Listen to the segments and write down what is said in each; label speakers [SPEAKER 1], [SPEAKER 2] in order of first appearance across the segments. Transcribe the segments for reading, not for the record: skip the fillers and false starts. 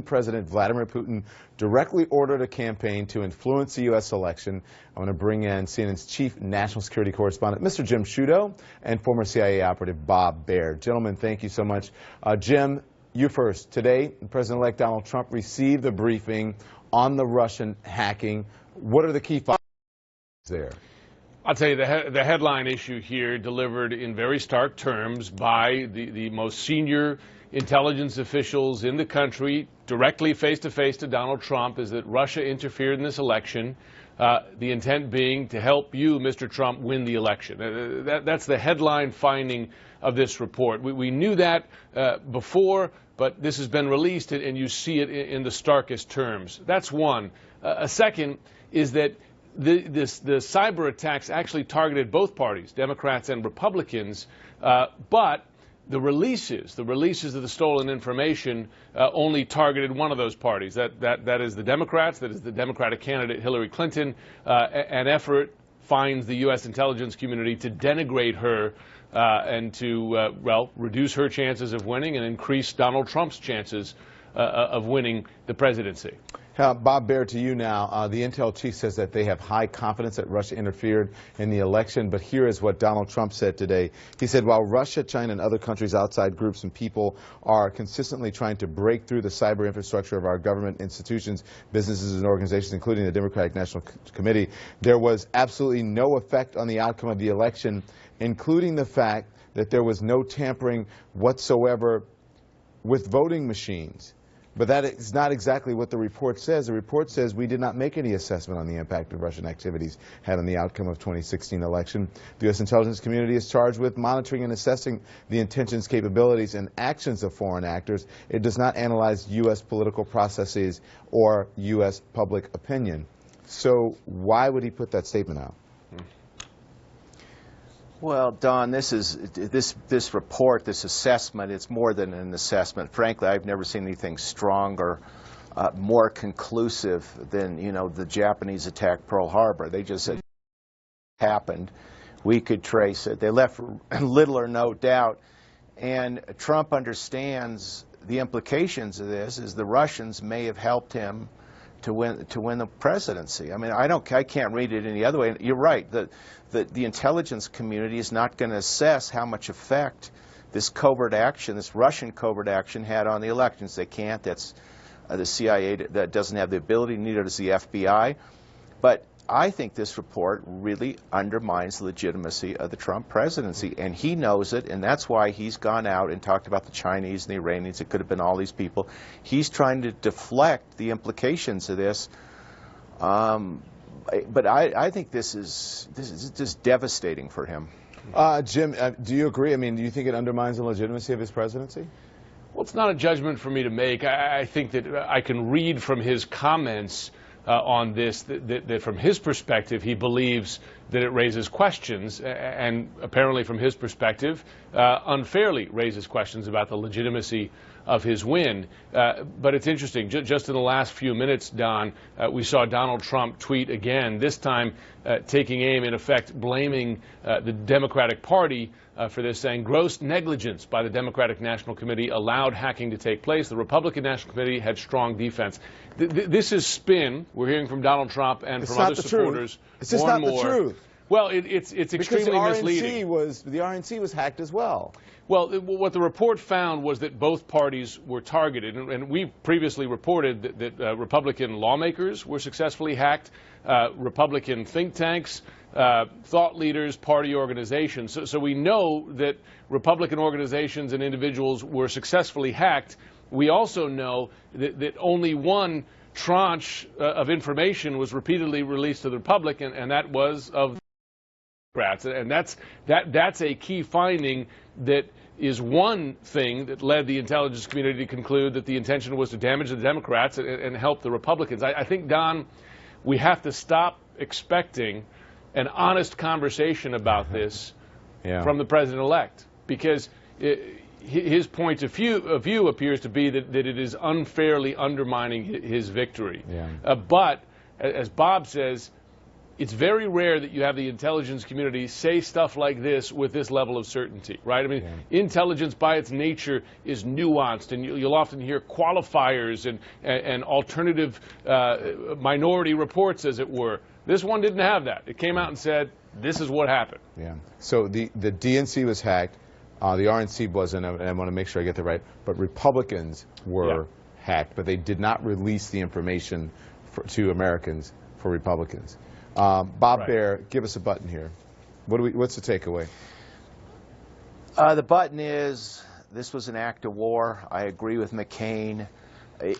[SPEAKER 1] President Vladimir Putin directly ordered a campaign to influence the U.S. election. I want to bring in CNN's chief national security correspondent, Mr. Jim Sciutto, and former CIA operative Bob Baird. Gentlemen, thank you so much. Jim, you first. Today, President-elect Donald Trump received a briefing on the Russian hacking. What are the key findings there?
[SPEAKER 2] I'll tell you, the headline issue here, delivered in very stark terms by the most senior intelligence officials in the country, directly face-to-face to Donald Trump, is that Russia interfered in this election, the intent being to help you, Mr. Trump, win the election. That's the headline finding of this report. We knew that before, but this has been released, and you see it in the starkest terms. That's one. A second is that the cyber attacks actually targeted both parties, Democrats and Republicans, but the releases of the stolen information only targeted one of those parties. That is the Democrats. That is the Democratic candidate Hillary Clinton. An effort finds the U.S. intelligence community to denigrate her and to, reduce her chances of winning and increase Donald Trump's chances of winning the presidency.
[SPEAKER 1] Bob Baird, to you now. The Intel chief says that they have high confidence that Russia interfered in the election, but here is what Donald Trump said today. He said, while Russia, China, and other countries, outside groups and people are consistently trying to break through the cyber infrastructure of our government institutions, businesses, and organizations, including the Democratic National Committee, there was absolutely no effect on the outcome of the election, including the fact that there was no tampering whatsoever with voting machines. But that is not exactly what the report says. The report says we did not make any assessment on the impact of Russian activities had on the outcome of 2016 election. The U.S. intelligence community is charged with monitoring and assessing the intentions, capabilities, and actions of foreign actors. It does not analyze U.S. political processes or U.S. public opinion. So why would he put that statement out?
[SPEAKER 3] Well, Don, this report, this assessment, it's more than an assessment. Frankly, I've never seen anything stronger, more conclusive than, the Japanese attack Pearl Harbor. They just said it happened. We could trace it. They left little or no doubt. And Trump understands the implications of this is the Russians may have helped him to win the presidency. I mean, I can't read it any other way. You're right. The intelligence community is not going to assess how much effect this covert action, this Russian covert action, had on the elections. They can't. That's the CIA that doesn't have the ability. Neither does the FBI. But I think this report really undermines the legitimacy of the Trump presidency, and he knows it, and that's why he's gone out and talked about the Chinese and the Iranians. It could have been all these people. He's trying to deflect the implications of this. But I think this is just devastating for him.
[SPEAKER 1] Jim, do you agree? I mean, do you think it undermines the legitimacy of his presidency?
[SPEAKER 2] Well, it's not a judgment for me to make. I think that I can read from his comments on this that from his perspective, he believes that it raises questions, and apparently from his perspective, unfairly raises questions about the legitimacy of his win. But it's interesting, just in the last few minutes, Don, we saw Donald Trump tweet again, this time taking aim, in effect, blaming the Democratic Party for this, saying gross negligence by the Democratic National Committee allowed hacking to take place. The Republican National Committee had strong defense. This is spin. We're hearing from Donald Trump and from other supporters.
[SPEAKER 1] It's just not the truth.
[SPEAKER 2] Well, it's extremely misleading.
[SPEAKER 1] The RNC was hacked as well.
[SPEAKER 2] Well, what the report found was that both parties were targeted, and we previously reported that Republican lawmakers were successfully hacked, Republican think tanks, thought leaders, party organizations. So we know that Republican organizations and individuals were successfully hacked. We also know that only one tranche of information was repeatedly released to the public, and that was of Democrats. And that's a key finding that is one thing that led the intelligence community to conclude that the intention was to damage the Democrats and help the Republicans. I think, Don, we have to stop expecting an honest conversation about this from the president-elect, because his point of view appears to be that it is unfairly undermining his victory. But, as Bob says, it's very rare that you have the intelligence community say stuff like this with this level of certainty, right? I mean, intelligence by its nature is nuanced, and you'll often hear qualifiers and alternative minority reports, as it were. This one didn't have that. It came out and said, this is what happened.
[SPEAKER 1] Yeah. So the DNC was hacked. The RNC wasn't, and I want to make sure I get that right. But Republicans were hacked, but they did not release the information to Americans for Republicans. Bob Baer, give us a button here. What's the takeaway?
[SPEAKER 3] The button is, this was an act of war. I agree with McCain.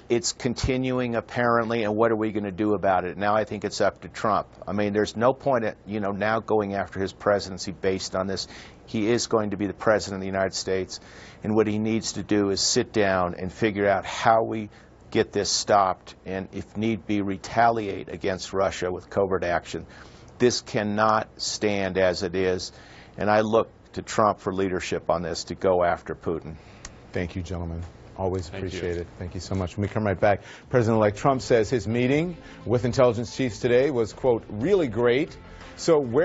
[SPEAKER 3] It's continuing, apparently, and what are we going to do about it? Now I think it's up to Trump. I mean, there's no point at, now going after his presidency based on this. He is going to be the president of the United States, and what he needs to do is sit down and figure out how we get this stopped, and if need be, retaliate against Russia with covert action. This cannot stand as it is, and I look to Trump for leadership on this to go after Putin.
[SPEAKER 1] Thank you, gentlemen. Always appreciate it. Thank you so much. When we come right back, President-elect Trump says his meeting with intelligence chiefs today was, quote, really great. So where